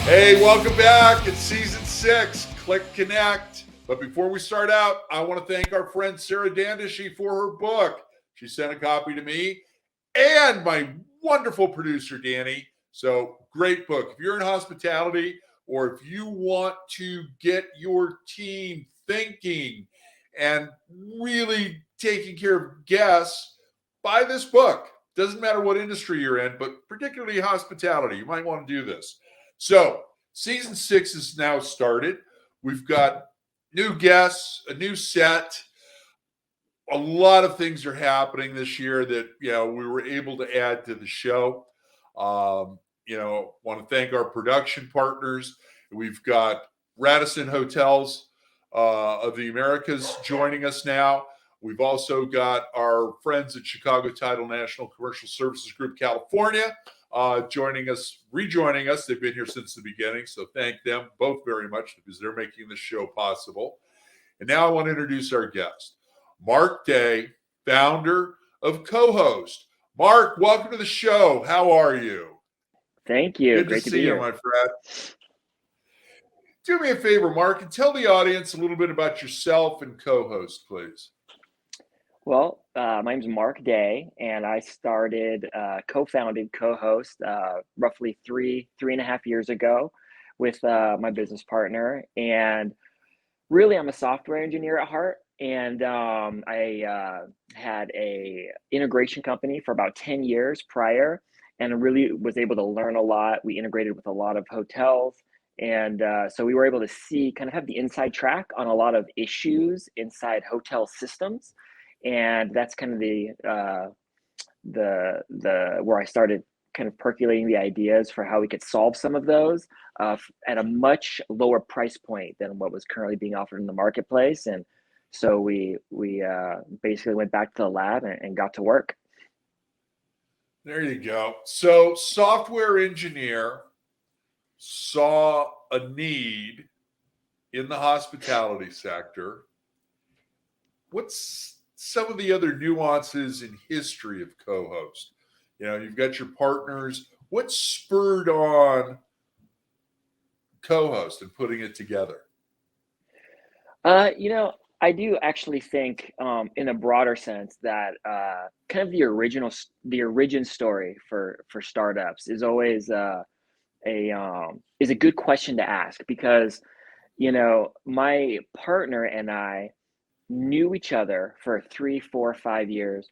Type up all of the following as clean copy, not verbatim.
Hey, welcome back. It's season 6, Click Connect. But before we start out, I want to thank our friend Sarah Dandishy for her book. She sent a copy to me and my wonderful producer, Danny. So, great book. If you're in hospitality or if you want to get your team thinking and really taking care of guests, buy this book. Doesn't matter what industry you're in, but particularly hospitality. You might want to do this. So, season 6 is now started. We've got new guests, a new set. A lot of things are happening this year that we were able to add to the show. Want to thank our production partners. We've got Radisson Hotels of the Americas joining us now. We've also got our friends at Chicago Title National Commercial Services Group, California, rejoining us. They've been here since the beginning, so thank them both very much because they're making this show possible. And now I want to introduce our guest, Mark Day, founder of Kohost. Mark, welcome to the show. How are you? Thank you. Good Great to be see you, here. my friend. Do me a favor, Mark, and tell the audience a little bit about yourself and Kohost, please. Well, my name's Mark Day, and I co-founded Kohost roughly three and a half years ago with my business partner. And really, I'm a software engineer at heart. And I had a integration company for about 10 years prior, and I really was able to learn a lot. We integrated with a lot of hotels. And so we were able to have the inside track on a lot of issues inside hotel systems. And that's kind of the where I started kind of percolating the ideas for how we could solve some of those at a much lower price point than what was currently being offered in the marketplace. And so we basically went back to the lab and got to work. There you go. So, software engineer saw a need in the hospitality sector. What's some of the other nuances in history of Kohost? You've got your partners. What spurred on Kohost and putting it together? I do actually think, in a broader sense, that kind of the origin story for startups is always is a good question to ask because my partner and I knew each other for 3, 4, 5 years.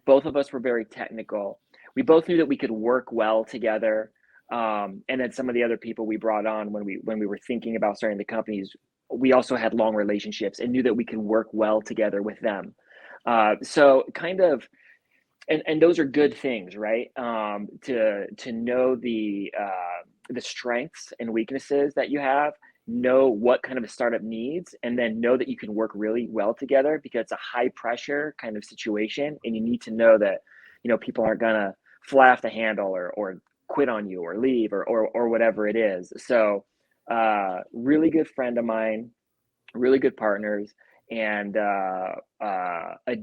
Both of us were very technical. We both knew that we could work well together. And then some of the other people we brought on when we were thinking about starting the companies, we also had long relationships and knew that we could work well together with them. So kind of, and those are good things, right? To know the strengths and weaknesses that you have, know what kind of a startup needs, and then know that you can work really well together because it's a high pressure kind of situation, and you need to know that people aren't gonna fly off the handle or quit on you or leave or whatever it is. So really good friend of mine, really good partners, and a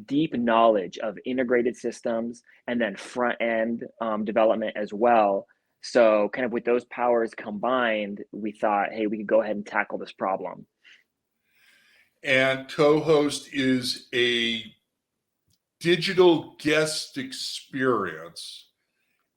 deep knowledge of integrated systems and then front end development as well. So kind of with those powers combined, we thought, hey, we could go ahead and tackle this problem. And Kohost is a digital guest experience.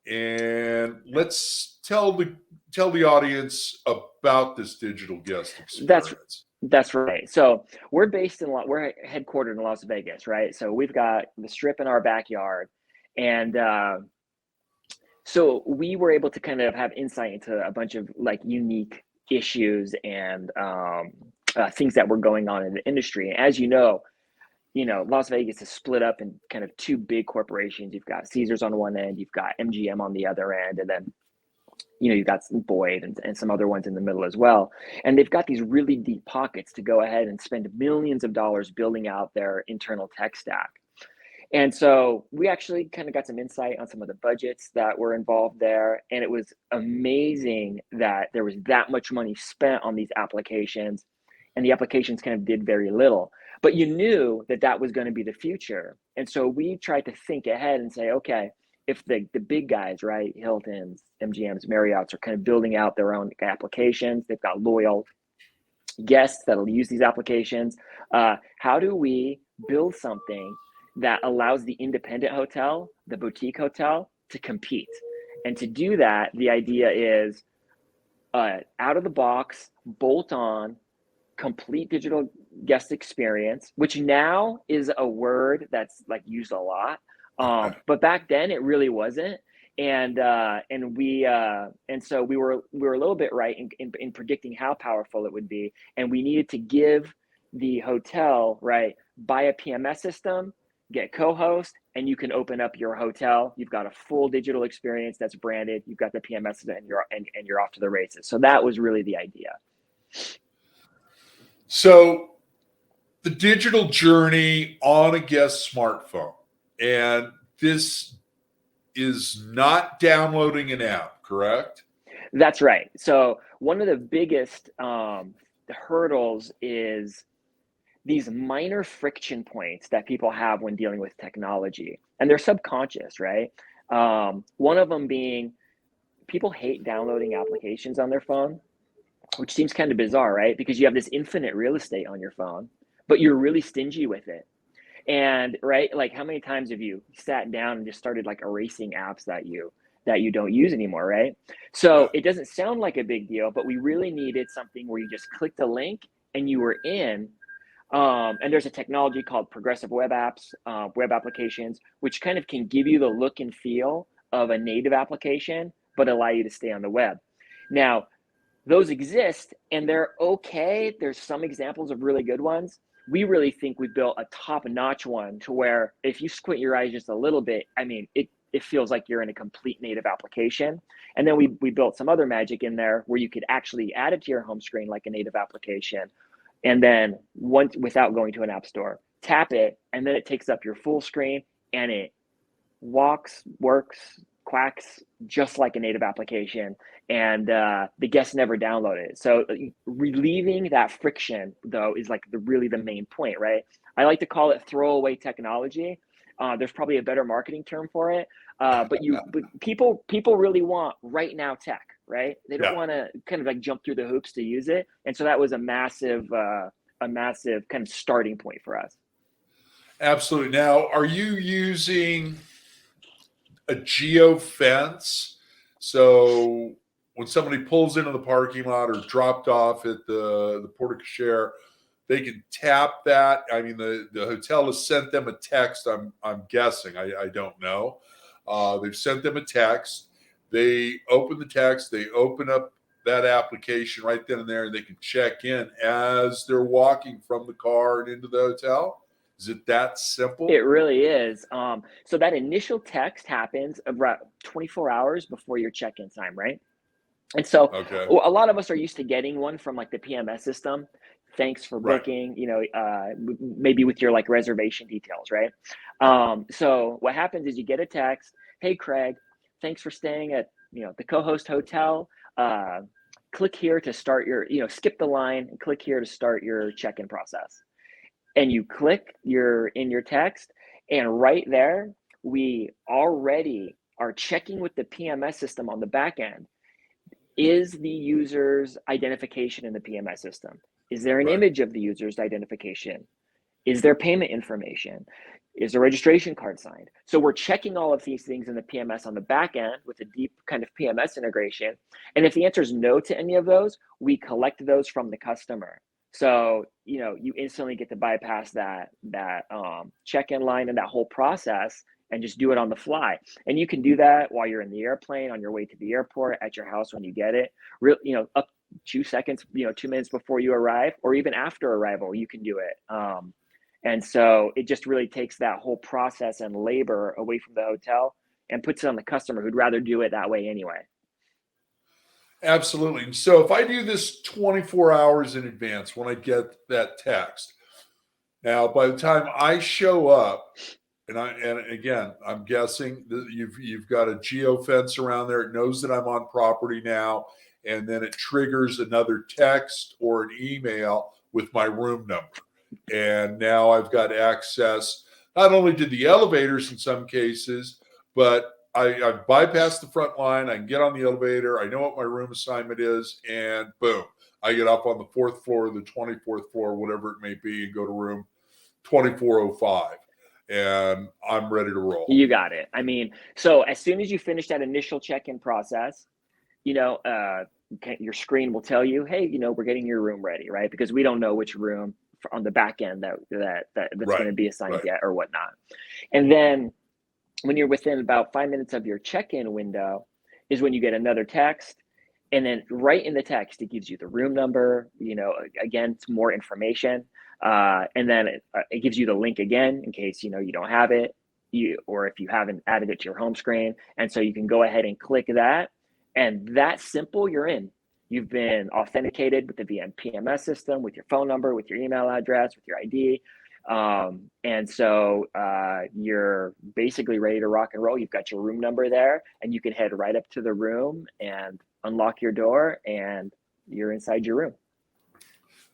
And let's tell the audience about this digital guest experience. That's right. So we're headquartered in Las Vegas, right? So we've got the Strip in our backyard, and so we were able to kind of have insight into a bunch of like unique issues and things that were going on in the industry. And as you know, Las Vegas is split up in kind of two big corporations. You've got Caesars on one end, you've got MGM on the other end, and then you've got Boyd and some other ones in the middle as well. And they've got these really deep pockets to go ahead and spend millions of dollars building out their internal tech stack. And so we actually kind of got some insight on some of the budgets that were involved there. And it was amazing that there was that much money spent on these applications, and the applications kind of did very little. But you knew that was going to be the future. And so we tried to think ahead and say, okay, if the big guys, right, Hilton's, MGM's, Marriott's, are kind of building out their own applications, they've got loyal guests that'll use these applications. How do we build something that allows the independent hotel, the boutique hotel, to compete? And to do that, the idea is out of the box, bolt on, complete digital guest experience, which now is a word that's like used a lot. But back then it really wasn't. And so we were a little bit right in predicting how powerful it would be. And we needed to give the hotel, right, buy a PMS system, get Kohost, and you can open up your hotel. You've got a full digital experience that's branded. You've got the PMS, and you're off to the races. So that was really the idea. So the digital journey on a guest smartphone, and this is not downloading an app, correct? That's right. So one of the biggest hurdles is these minor friction points that people have when dealing with technology, and they're subconscious, right? One of them being people hate downloading applications on their phone, which seems kind of bizarre, right? Because you have this infinite real estate on your phone, but you're really stingy with it. And right, like how many times have you sat down and just started like erasing apps that you don't use anymore, right? So it doesn't sound like a big deal, but we really needed something where you just clicked a link and you were in. And there's a technology called progressive web apps, web applications, which kind of can give you the look and feel of a native application, but allow you to stay on the web. Now, those exist and they're okay. There's some examples of really good ones. We really think we built a top-notch one to where if you squint your eyes just a little bit, I mean, it feels like you're in a complete native application. And then we built some other magic in there where you could actually add it to your home screen like a native application. And then once, without going to an app store, tap it, and then it takes up your full screen and it walks, works, quacks just like a native application. And the guests never download it. So relieving that friction, though, is like really the main point, right? I like to call it throwaway technology. There's probably a better marketing term for it. But people really want right now tech, right? They don't want to kind of like jump through the hoops to use it. And so that was a massive kind of starting point for us. Absolutely. Now, are you using a geo fence? So when somebody pulls into the parking lot or dropped off at the porte cochere, they can tap that. I mean, the hotel has sent them a text. I'm guessing. I don't know. They've sent them a text. They open the text. They open up that application right then and there, and they can check in as they're walking from the car and into the hotel. Is it that simple? It really is. So that initial text happens about 24 hours before your check-in time, right? And so a lot of us are used to getting one from like the PMS system. Thanks for booking, maybe with your like reservation details, right? So what happens is you get a text, hey, Craig, thanks for staying at, the Kohost Hotel. Click here to start your, skip the line and click here to start your check-in process. And you click in your text, and right there, we already are checking with the PMS system on the back end. Is the user's identification in the PMS system? Is there an image of the user's identification? Is there payment information? Is the registration card signed? So we're checking all of these things in the PMS on the back end with a deep kind of PMS integration. And if the answer is no to any of those, we collect those from the customer. So, you instantly get to bypass that check-in line and that whole process and just do it on the fly. And you can do that while you're in the airplane, on your way to the airport, at your house when you get it. Up 2 seconds, 2 minutes before you arrive, or even after arrival, you can do it. And so it just really takes that whole process and labor away from the hotel and puts it on the customer who'd rather do it that way anyway. Absolutely. So if I do this 24 hours in advance when I get that text, now by the time I show up, and again, I'm guessing that you've got a geo fence around there. It knows that I'm on property now, and then it triggers another text or an email with my room number. And now I've got access not only to the elevators in some cases, but I bypass the front line. I can get on the elevator. I know what my room assignment is, and boom, I get up on the 4th floor, the 24th floor, whatever it may be, and go to room 2405, and I'm ready to roll. You got it. I mean, so as soon as you finish that initial check-in process, your screen will tell you, hey, we're getting your room ready, right? Because we don't know which room on the back end that's going to be assigned yet or whatnot. And then when you're within about 5 minutes of your check-in window is when you get another text. And then right in the text, it gives you the room number, again, it's more information. And then it gives you the link again in case, you don't have it, or if you haven't added it to your home screen. And so you can go ahead and click that. And that simple, you're in. You've been authenticated with the VPMS system, with your phone number, with your email address, with your ID. And so you're basically ready to rock and roll. You've got your room number there, and you can head right up to the room and unlock your door, and you're inside your room.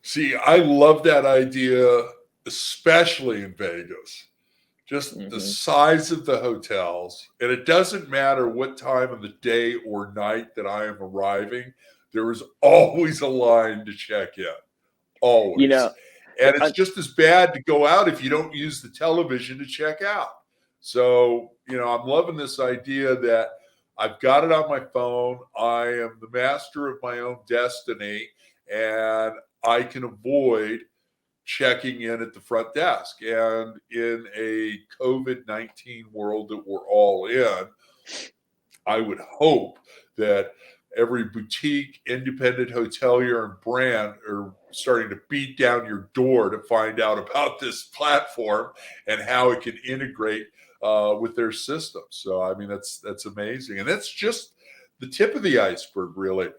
See, I love that idea, especially in Vegas. Just the size of the hotels, and it doesn't matter what time of the day or night that I am arriving, there is always a line to check in. Always. And it's just as bad to go out if you don't use the television to check out. So, I'm loving this idea that I've got it on my phone. I am the master of my own destiny, and I can avoid checking in at the front desk. And in a COVID-19 world that we're all in, I would hope that every boutique, independent hotelier and brand are starting to beat down your door to find out about this platform and how it can integrate with their system. So, I mean, that's amazing. And that's just the tip of the iceberg, really.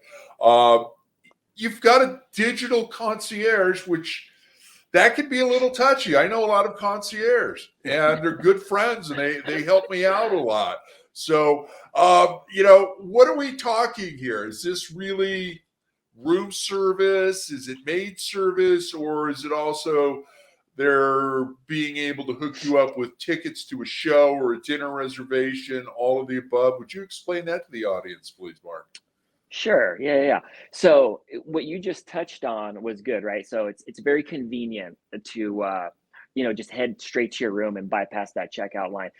You've got a digital concierge, which that can be a little touchy. I know a lot of concierge, and they're good friends, and they help me out a lot. So, what are we talking here? Is this really room service? Is it maid service? Or is it also they're being able to hook you up with tickets to a show or a dinner reservation, all of the above? Would you explain that to the audience, please, Mark? Sure. Yeah. So what you just touched on was good, right? So it's very convenient to, just head straight to your room and bypass that checkout line.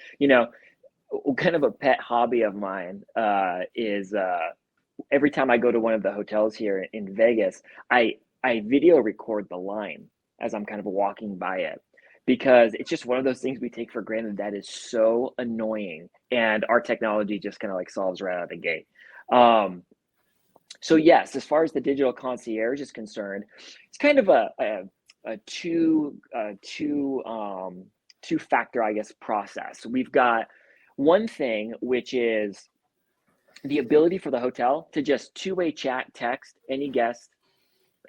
Kind of a pet hobby of mine is every time I go to one of the hotels here in Vegas, I video record the line as I'm kind of walking by it, because it's just one of those things we take for granted that is so annoying, and our technology just kind of like solves right out of the gate. So yes, as far as the digital concierge is concerned, it's kind of a two factor, I guess, process. We've got one thing, which is the ability for the hotel to just two-way chat, text any guest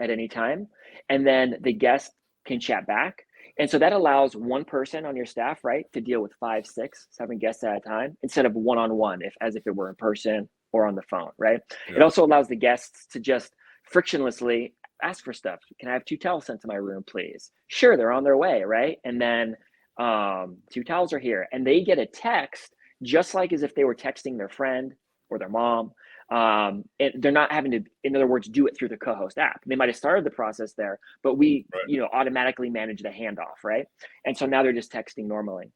at any time, and then the guest can chat back. And so that allows one person on your staff, right, to deal with 5, 6, 7 guests at a time instead of one-on-one, as if it were in person or on the phone, right? Yeah. It also allows the guests to just frictionlessly ask for stuff. Can I have 2 towels sent to my room, please? Sure, they're on their way, right? And then 2 towels are here, and they get a text just like as if they were texting their friend or their mom. And they're not having to, in other words, do it through the Kohost app. They might have started the process there, but we, automatically manage the handoff, right? And so now they're just texting normally.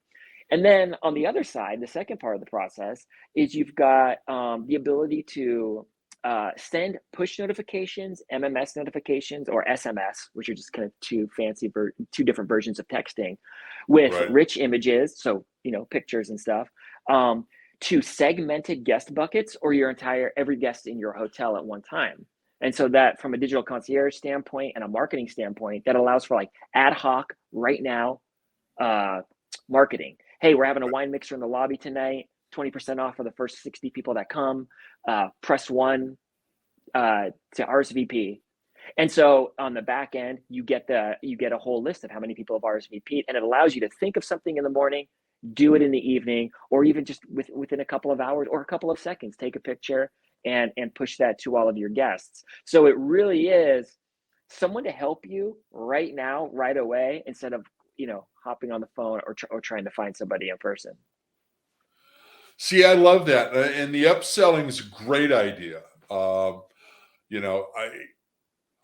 And then on the other side, the second part of the process is you've got the ability to send push notifications, MMS notifications, or SMS, which are just kind of two different versions of texting with rich images, so pictures and stuff, to segmented guest buckets or every guest in your hotel at one time. And so that, from a digital concierge standpoint and a marketing standpoint, that allows for like ad hoc, right now marketing. Hey, we're having a wine mixer in the lobby tonight, 20% off for the first 60 people that come. Press 1 to RSVP. And so on the back end, you get a whole list of how many people have RSVP'd, and it allows you to think of something in the morning, do it in the evening, or even just within a couple of hours or a couple of seconds, take a picture and push that to all of your guests. So it really is someone to help you right now, right away, instead of hopping on the phone or trying to find somebody in person. See, I love that, and the upselling is a great idea. I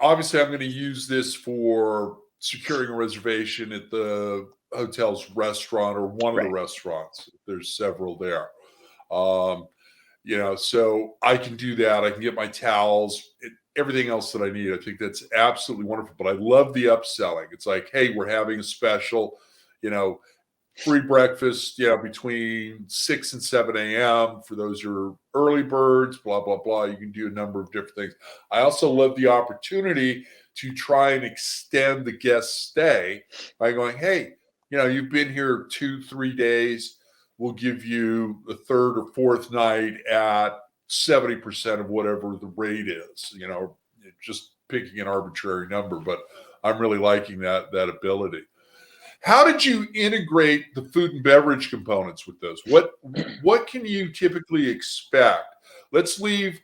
obviously I'm going to use this for securing a reservation at the hotel's restaurant or one of the Right. restaurants. There's several there. Um, so I can do that. I can get my towels, everything else that I need. I think that's absolutely wonderful. But I love the upselling. It's like, hey, we're having a special, you know, free breakfast, between 6 and 7 a.m. for those who are early birds, blah, blah, blah. You can do a number of different things. I also love the opportunity to try and extend the guest stay by going, hey, you've been here 2-3 days. We'll give you the third or fourth night at 70% of whatever the rate is, just picking an arbitrary number, but I'm really liking that ability. How did you integrate the food and beverage components with those? What can you typically expect? Let's leave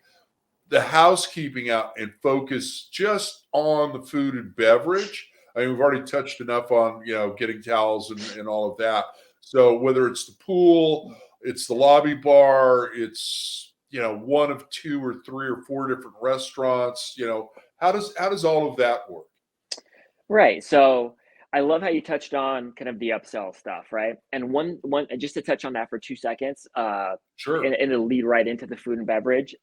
the housekeeping out and focus just on the food and beverage. I mean, we've already touched enough on, getting towels and all of that. So whether it's the pool, it's the lobby bar, it's, one of 2 or 3 or 4 different restaurants, how does all of that work? Right. So I love how you touched on kind of the upsell stuff, right? And one just to touch on that for 2 seconds, Sure. and it'll lead right into the food and beverage.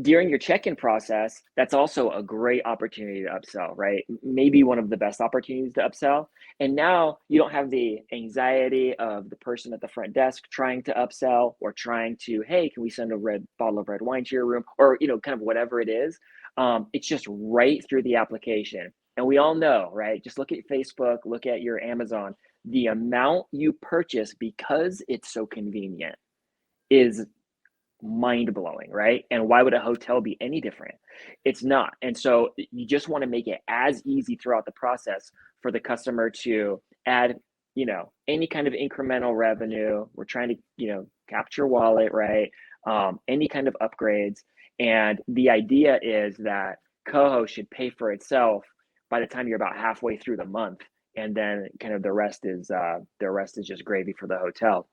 During your check-in process, that's also a great opportunity to upsell, right? Maybe one of the best opportunities to upsell. And now you don't have the anxiety of the person at the front desk trying to upsell or trying to, hey, can we send a bottle of red wine to your room? Or, kind of whatever it is. It's just right through the application. And we all know, right? Just look at Facebook, look at your Amazon. The amount you purchase because it's so convenient is mind blowing, right? And why would a hotel be any different? It's not. And so you just want to make it as easy throughout the process for the customer to add, any kind of incremental revenue. We're trying to, capture wallet, right? Any kind of upgrades. And the idea is that Coho should pay for itself by the time you're about halfway through the month. And then kind of the rest is just gravy for the hotel.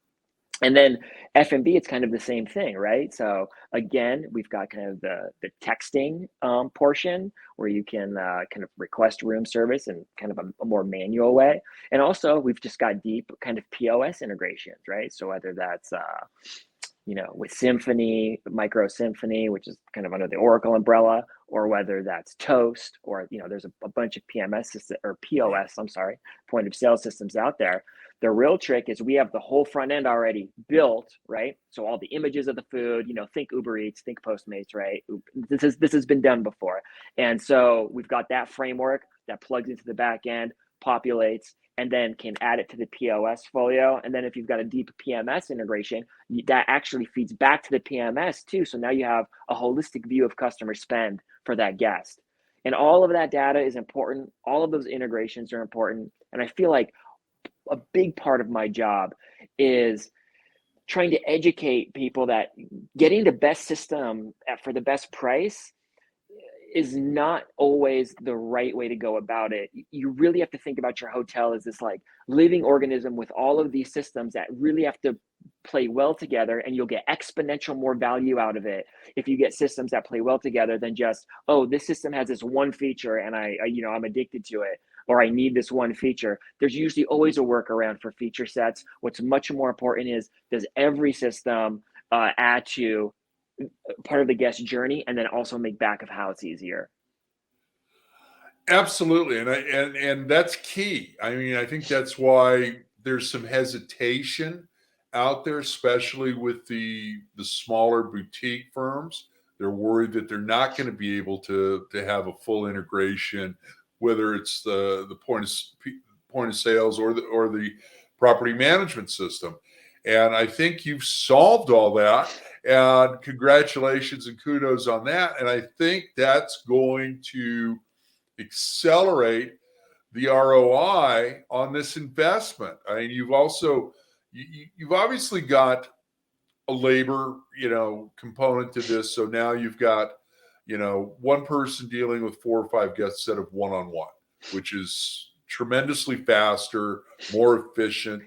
And then F&B, it's kind of the same thing, right? So again, we've got kind of the texting portion where you can kind of request room service in kind of a more manual way. And also we've just got deep kind of POS integrations, right? So whether that's with Symphony, Micro Symphony, which is kind of under the Oracle umbrella, or whether that's Toast, or there's a bunch of PMS system or POS, I'm sorry, point of sale systems out there. The real trick is we have the whole front end already built, right? So all the images of the food, think Uber Eats, think Postmates, right? This has been done before, and so we've got that framework that plugs into the back end, populates, and then can add it to the POS folio. And then if you've got a deep PMS integration, that actually feeds back to the PMS too. So now you have a holistic view of customer spend for that guest. And all of that data is important. All of those integrations are important. And I feel like a big part of my job is trying to educate people that getting the best system for the best price is not always the right way to go about it. You really have to think about your hotel as this like living organism with all of these systems that really have to play well together, and you'll get exponential more value out of it if you get systems that play well together than just, oh, this system has this one feature and I'm addicted to it, or I need this one feature. There's usually always a workaround for feature sets. What's much more important is, does every system add to part of the guest journey and then also make back of house easier? Absolutely, and that's key. I mean, I think that's why there's some hesitation out there, especially with the smaller boutique firms. They're worried that they're not going to be able to have a full integration, whether it's the point of sales or the property management system. And I think you've solved all that. And congratulations and kudos on that. And I think that's going to accelerate the ROI on this investment. I mean, you've obviously got a labor, component to this. So now you've got, one person dealing with 4 or 5 guests instead of one-on-one, which is tremendously faster, more efficient.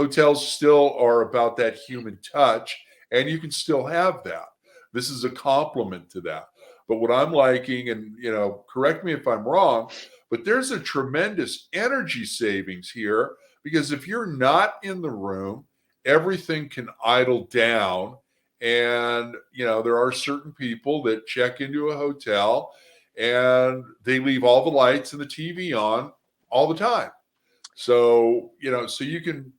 hotels still are about that human touch, and you can still have that. This is a complement to that. But what I'm liking, and correct me if I'm wrong, but there's a tremendous energy savings here, because if you're not in the room, everything can idle down. And there are certain people that check into a hotel and they leave all the lights and the TV on all the time. So so you can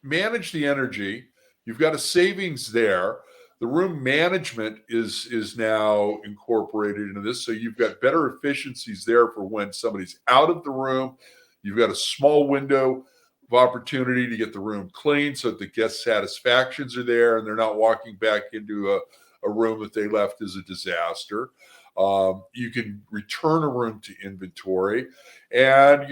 manage the energy. You've got a savings there. The room management is now incorporated into this, so you've got better efficiencies there for when somebody's out of the room. You've got a small window of opportunity to get the room clean so that the guest satisfactions are there and they're not walking back into a room that they left as a disaster. You can return a room to inventory, and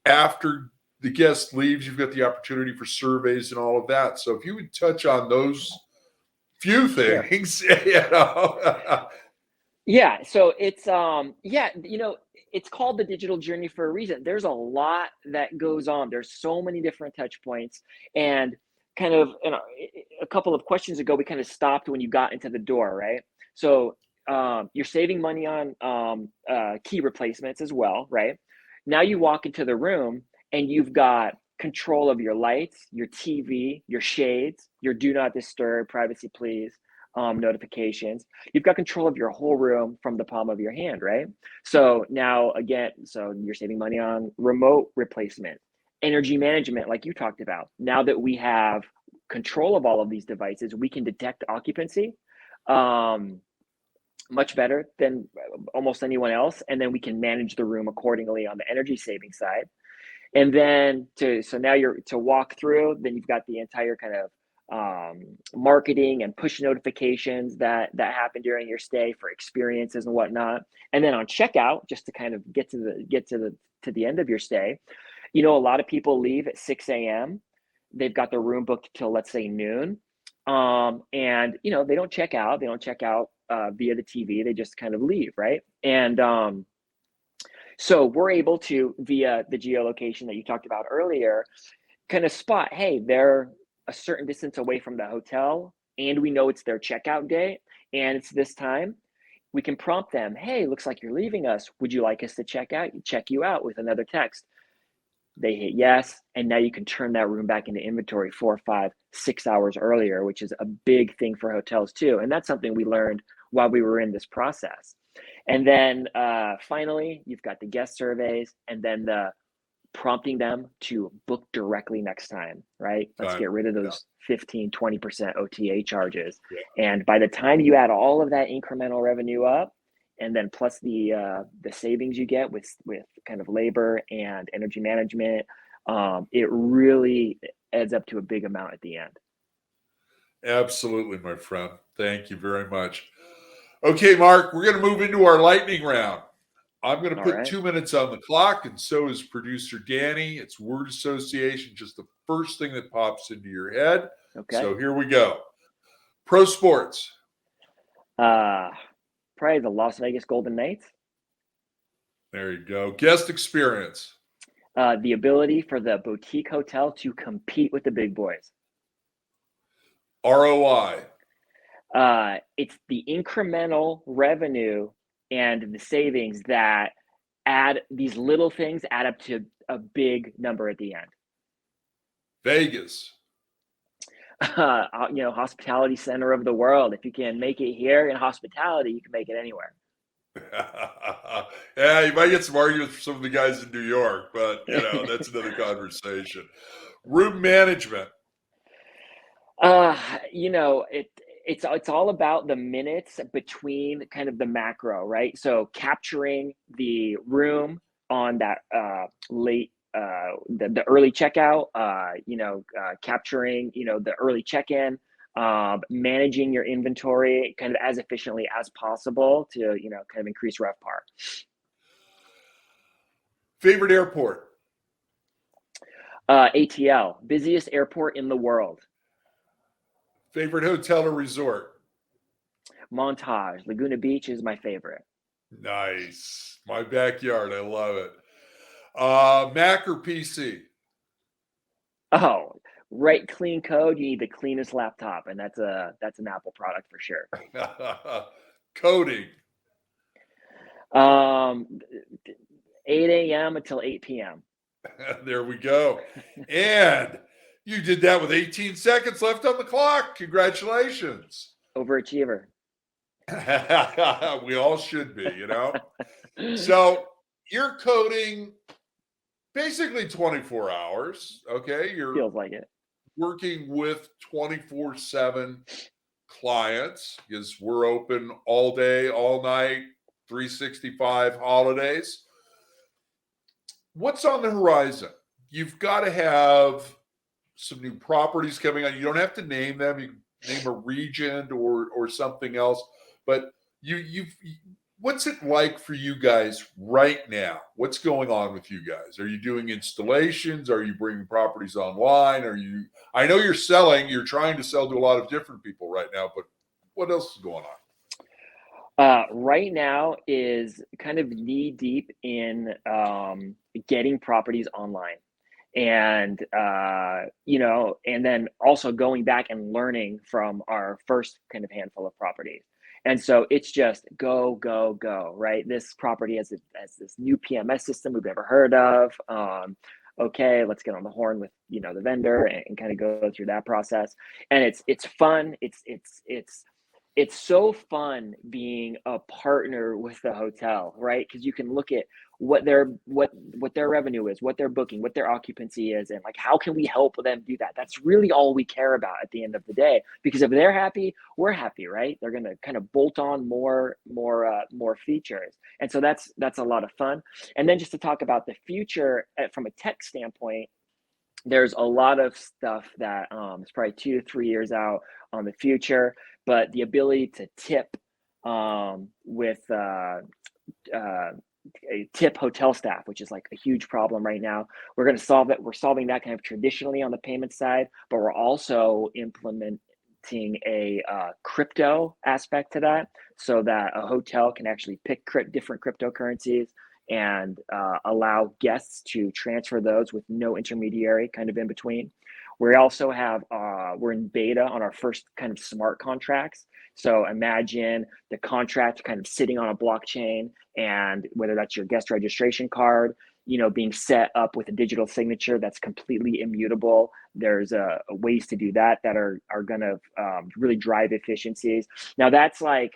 after the guest leaves, you've got the opportunity for surveys and all of that. So if you would touch on those few things, Yeah. So it's it's called the digital journey for a reason. There's a lot that goes on. There's so many different touch points, and kind of a couple of questions ago, we kind of stopped when you got into the door, right? So you're saving money on key replacements as well, right? Now you walk into the room and you've got control of your lights, your TV, your shades, your do not disturb, privacy please notifications. You've got control of your whole room from the palm of your hand, right? So now again, so you're saving money on remote replacement, energy management, like you talked about. Now that we have control of all of these devices, we can detect occupancy much better than almost anyone else. And then we can manage the room accordingly on the energy saving side. And then so now you're to walk through, then you've got the entire kind of marketing and push notifications that happen during your stay for experiences and whatnot. And then on checkout, just to kind of get to the end of your stay, a lot of people leave at 6 a.m. They've got their room booked till, let's say, noon. And they don't check out via the TV. They just kind of leave, right? And so we're able to, via the geolocation that you talked about earlier, kind of spot, hey, they're a certain distance away from the hotel, and we know it's their checkout day, and it's this time. We can prompt them, hey, looks like you're leaving us. Would you like us to check you out with another text? They hit yes, and now you can turn that room back into inventory 4, 5, 6 hours earlier, which is a big thing for hotels too. And that's something we learned while we were in this process. And then finally, you've got the guest surveys, and then the prompting them to book directly next time, right? Let's get rid of those 15, 20% OTA charges. Yeah. And by the time you add all of that incremental revenue up, and then plus the savings you get with kind of labor and energy management, it really adds up to a big amount at the end. Absolutely, my friend. Thank you very much. Okay, Mark, we're going to move into our lightning round. I'm going to put 2 minutes on the clock, and so is producer Danny. It's word association, just the first thing that pops into your head. Okay. So here we go. Pro sports. Probably the Las Vegas Golden Knights. There you go. Guest experience. The ability for the boutique hotel to compete with the big boys. ROI. It's the incremental revenue and the savings that these little things add up to a big number at the end. Vegas. Hospitality center of the world. If you can make it here in hospitality, you can make it anywhere. Yeah, you might get some arguments for some of the guys in New York, but that's another conversation. Room management. It's all about the minutes between kind of the macro, right? So capturing the room on that late the early checkout, capturing the early check-in, managing your inventory kind of as efficiently as possible to kind of increase RevPAR. Favorite airport? ATL, busiest airport in the world. Favorite hotel or resort? Montage. Laguna Beach is my favorite. Nice. My backyard. I love it. Mac or PC? Oh, right. Clean code. You need the cleanest laptop, and that's an Apple product for sure. Coding. 8 a.m. until 8 p.m. There we go. And you did that with 18 seconds left on the clock. Congratulations. Overachiever. We all should be, So you're coding basically 24 hours. Okay. You're Feels like it. working with 24/7 clients because we're open all day, all night, 365 holidays. What's on the horizon? You've got to have some new properties coming on. You don't have to name them. You can name a region or something else. But what's it like for you guys right now? What's going on with you guys? Are you doing installations? Are you bringing properties online? I know you're selling. You're trying to sell to a lot of different people right now. But what else is going on? Right now is kind of knee deep in getting properties online, and and then also going back and learning from our first kind of handful of properties. And so it's just go, go, go, right? This property has this new PMS system we've never heard of. Okay, let's get on the horn with the vendor and kind of go through that process. And it's fun. It's so fun being a partner with the hotel, right? Because you can look at what their revenue is, what they're booking, what their occupancy is, and like how can we help them do that? That's really all we care about at the end of the day. Because if they're happy, we're happy, right? They're gonna kind of bolt on more features, and so that's a lot of fun. And then just to talk about the future from a tech standpoint, there's a lot of stuff that is probably 2 to 3 years out on the future, but the ability to tip with a tip hotel staff, which is like a huge problem right now. We're going to solve it. We're solving that kind of traditionally on the payment side, but we're also implementing a crypto aspect to that, so that a hotel can actually pick different cryptocurrencies and allow guests to transfer those with no intermediary kind of in between. We also have, we're in beta on our first kind of smart contracts. So imagine the contract kind of sitting on a blockchain, and whether that's your guest registration card, being set up with a digital signature that's completely immutable. There's ways to do that are going to really drive efficiencies. Now that's like,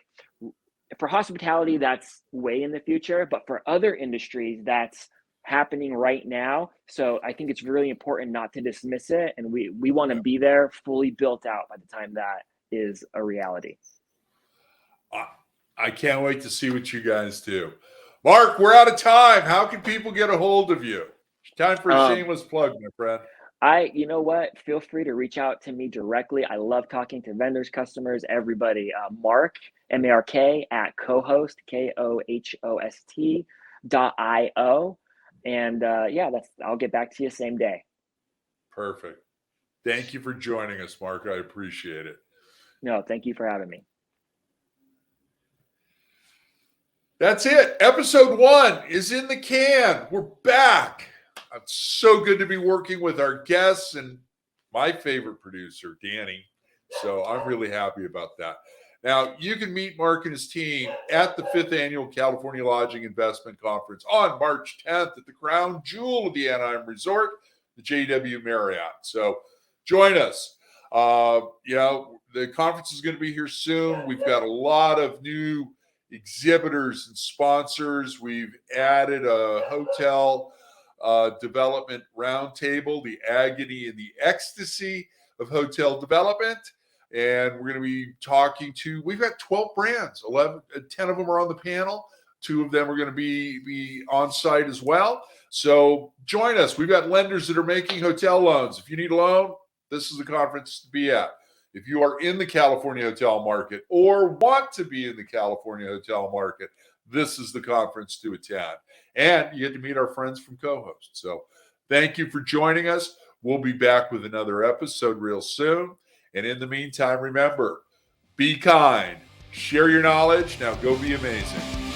for hospitality, that's way in the future, but for other industries, that's happening right now. So I think it's really important not to dismiss it, and we want to be there fully built out by the time that is a reality. I can't wait to see what you guys do. Mark, we're out of time. How can people get a hold of you? Time for a shameless plug, my friend. You know what? Feel free to reach out to me directly. I love talking to vendors, customers, everybody. Mark, MARK, at Kohost, KOHOST.io. And I'll get back to you same day. Perfect. Thank you for joining us, Mark. I appreciate it. No, thank you for having me. That's it. Episode 1 is in the can. We're back. It's so good to be working with our guests and my favorite producer, Danny. So I'm really happy about that. Now, you can meet Mark and his team at the 5th Annual California Lodging Investment Conference on March 10th at the Crown Jewel of the Anaheim Resort, the JW Marriott. So join us. The conference is going to be here soon. We've got a lot of new exhibitors and sponsors. We've added a hotel development roundtable, the agony and the ecstasy of hotel development. And we're going to be talking to, we've got 12 brands, 10 of them are on the panel. 2 of them are going to be on site as well. So join us. We've got lenders that are making hotel loans. If you need a loan, this is the conference to be at. If you are in the California hotel market or want to be in the California hotel market, this is the conference to attend. And you get to meet our friends from Kohost. So thank you for joining us. We'll be back with another episode real soon. And in the meantime, remember, be kind, share your knowledge. Now go be amazing.